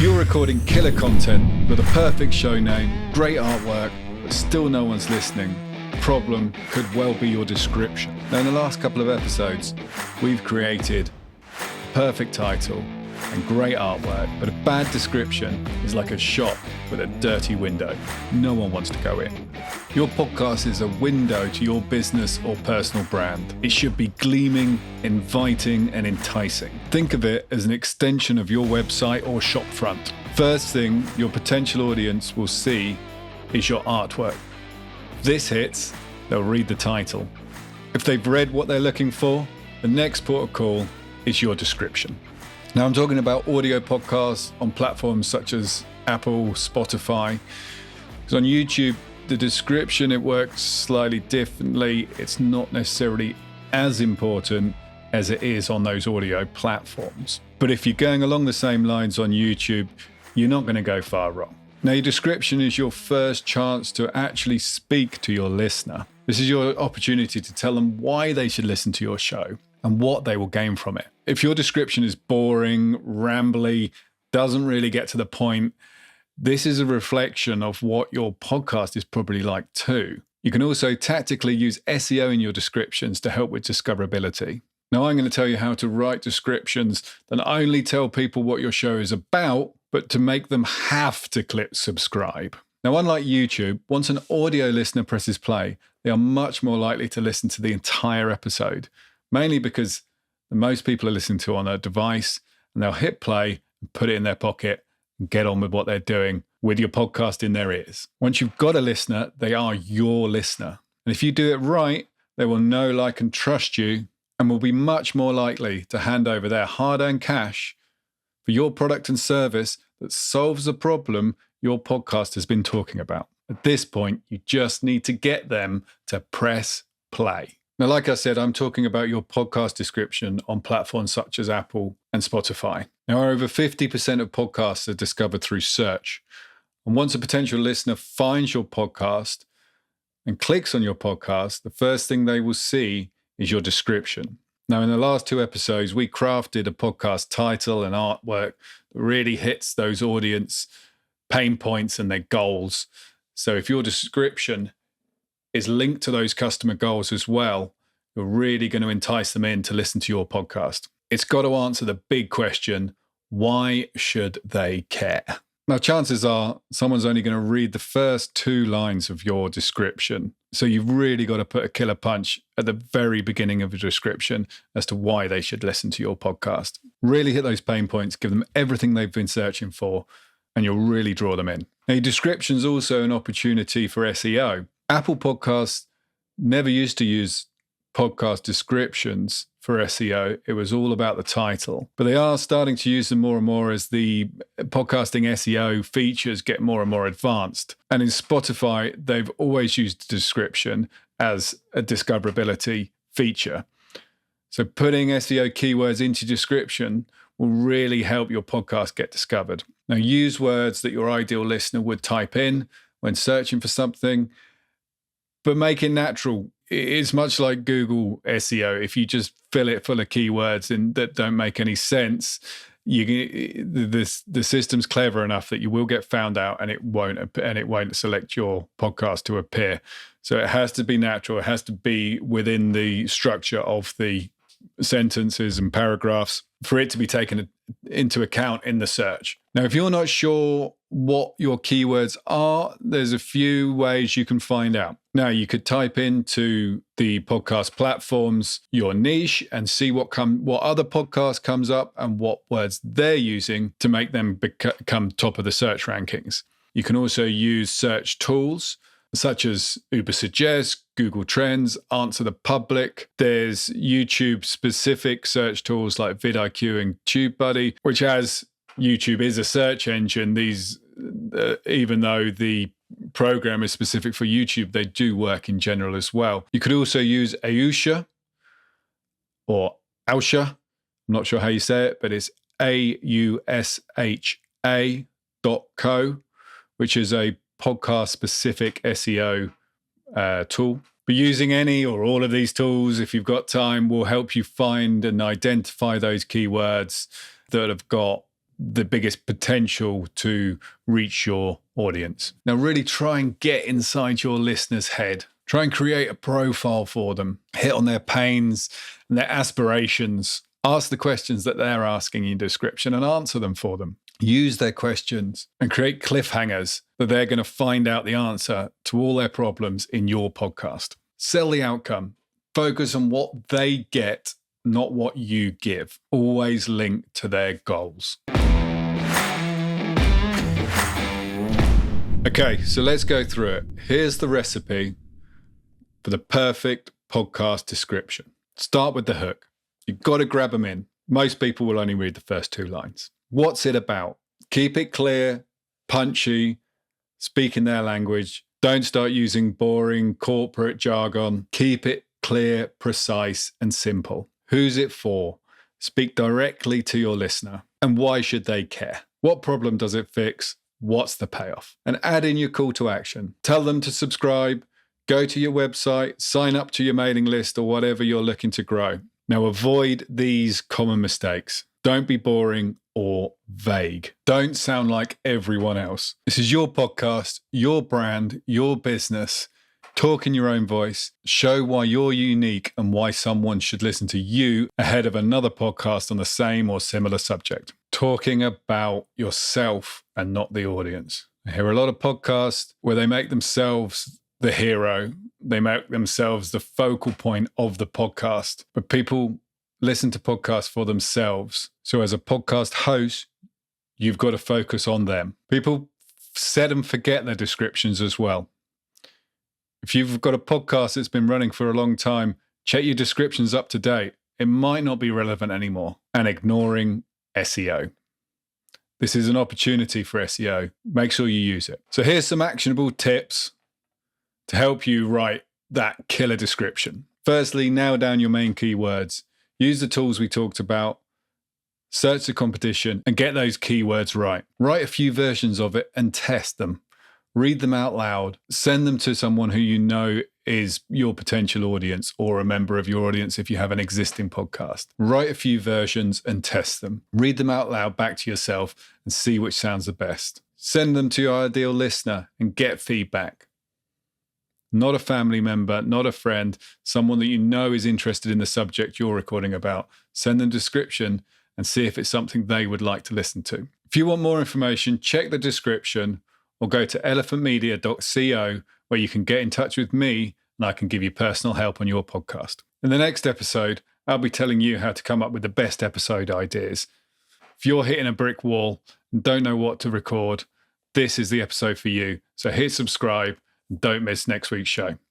you're recording killer content with a perfect show name, great artwork, but still no one's listening, the problem could well be your description. Now, in the last couple of episodes, we've created a perfect title and great artwork, but a bad description is like a shop with a dirty window. No one wants to go in. Your podcast is a window to your business or personal brand. It should be gleaming, inviting, and enticing. Think of it as an extension of your website or shop front. First thing your potential audience will see is your artwork. If this hits, they'll read the title. If they've read what they're looking for, the next port of call is your description. Now, I'm talking about audio podcasts on platforms such as Apple, Spotify. Because on YouTube, the description, it works slightly differently. It's not necessarily as important as it is on those audio platforms. But if you're going along the same lines on YouTube, you're not going to go far wrong. Now, your description is your first chance to actually speak to your listener. This is your opportunity to tell them why they should listen to your show and what they will gain from it. If your description is boring, rambly, doesn't really get to the point, this is a reflection of what your podcast is probably like too. You can also tactically use SEO in your descriptions to help with discoverability. Now, I'm going to tell you how to write descriptions that not only tell people what your show is about, but to make them have to click subscribe. Now, unlike YouTube, once an audio listener presses play, they are much more likely to listen to the entire episode, mainly because most people are listening to on a device, and they'll hit play and put it in their pocket and get on with what they're doing with your podcast in their ears. Once you've got a listener, they are your listener. And if you do it right, they will know, like, and trust you, and will be much more likely to hand over their hard-earned cash for your product and service that solves the problem your podcast has been talking about. At this point, you just need to get them to press play. Now, like I said, I'm talking about your podcast description on platforms such as Apple and Spotify. Now, over 50% of podcasts are discovered through search. And once a potential listener finds your podcast and clicks on your podcast, the first thing they will see is your description. Now, in the last 2 episodes, we crafted a podcast title and artwork that really hits those audience pain points and their goals. So if your description is linked to those customer goals as well, you're really going to entice them in to listen to your podcast. It's got to answer the big question, why should they care? Now, chances are someone's only going to read the first 2 lines of your description. So you've really got to put a killer punch at the very beginning of your description as to why they should listen to your podcast. Really hit those pain points, give them everything they've been searching for, and you'll really draw them in. Now, your description is also an opportunity for SEO. Apple Podcasts never used to use podcast descriptions for SEO. It was all about the title. But they are starting to use them more and more as the podcasting SEO features get more and more advanced. And in Spotify, they've always used the description as a discoverability feature. So putting SEO keywords into description will really help your podcast get discovered. Now, use words that your ideal listener would type in when searching for something, but make it natural. It's much like Google SEO. If you just fill it full of keywords that don't make any sense, the system's clever enough that you will get found out, and it won't select your podcast to appear. So it has to be natural. It has to be within the structure of the sentences and paragraphs for it to be taken into account in the search. Now, if you're not sure what your keywords are, there's a few ways you can find out. Now, you could type into the podcast platforms your niche and see what other podcast comes up and what words they're using to make them become top of the search rankings. You can also use search tools such as Ubersuggest, Google Trends, Answer the Public. There's YouTube-specific search tools like vidIQ and TubeBuddy, which, as YouTube is a search engine, these, even though the program is specific for YouTube, they do work in general as well. You could also use Ausha or Ausha. I'm not sure how you say it, but it's AUSHA.co, which is a podcast-specific SEO tool. But using any or all of these tools, if you've got time, will help you find and identify those keywords that have got the biggest potential to reach your audience. Now, really try and get inside your listener's head. Try and create a profile for them. Hit on their pains and their aspirations. Ask the questions that they're asking in description and answer them for them. Use their questions and create cliffhangers that they're going to find out the answer to all their problems in your podcast. Sell the outcome. Focus on what they get, not what you give. Always linked to their goals. Okay, so let's go through it. Here's the recipe for the perfect podcast description. Start with the hook. You've got to grab them in. Most people will only read the first 2 lines. What's it about? Keep it clear, punchy, speak in their language. Don't start using boring corporate jargon. Keep it clear, precise, and simple. Who's it for? Speak directly to your listener. And why should they care? What problem does it fix? What's the payoff? And add in your call to action. Tell them to subscribe, go to your website, sign up to your mailing list or whatever you're looking to grow. Now, avoid these common mistakes. Don't be boring or vague. Don't sound like everyone else. This is your podcast, your brand, your business. Talk in your own voice. Show why you're unique and why someone should listen to you ahead of another podcast on the same or similar subject. Talking about yourself and not the audience. I hear a lot of podcasts where they make themselves the hero. They make themselves the focal point of the podcast. But people listen to podcasts for themselves. So as a podcast host, you've got to focus on them. People set and forget their descriptions as well. If you've got a podcast that's been running for a long time, check your descriptions up to date. It might not be relevant anymore. And ignoring SEO. This is an opportunity for SEO. Make sure you use it. So here's some actionable tips to help you write that killer description. Firstly, nail down your main keywords. Use the tools we talked about. Search the competition and get those keywords right. Write a few versions of it and test them. Read them out loud. Send them to someone who you know is your potential audience or a member of your audience if you have an existing podcast. Write a few versions and test them. Read them out loud back to yourself and see which sounds the best. Send them to your ideal listener and get feedback. Not a family member, not a friend, someone that you know is interested in the subject you're recording about. Send them a description and see if it's something they would like to listen to. If you want more information, check the description or go to elephantmedia.co where you can get in touch with me and I can give you personal help on your podcast. In the next episode, I'll be telling you how to come up with the best episode ideas. If you're hitting a brick wall and don't know what to record, this is the episode for you. So hit subscribe and don't miss next week's show.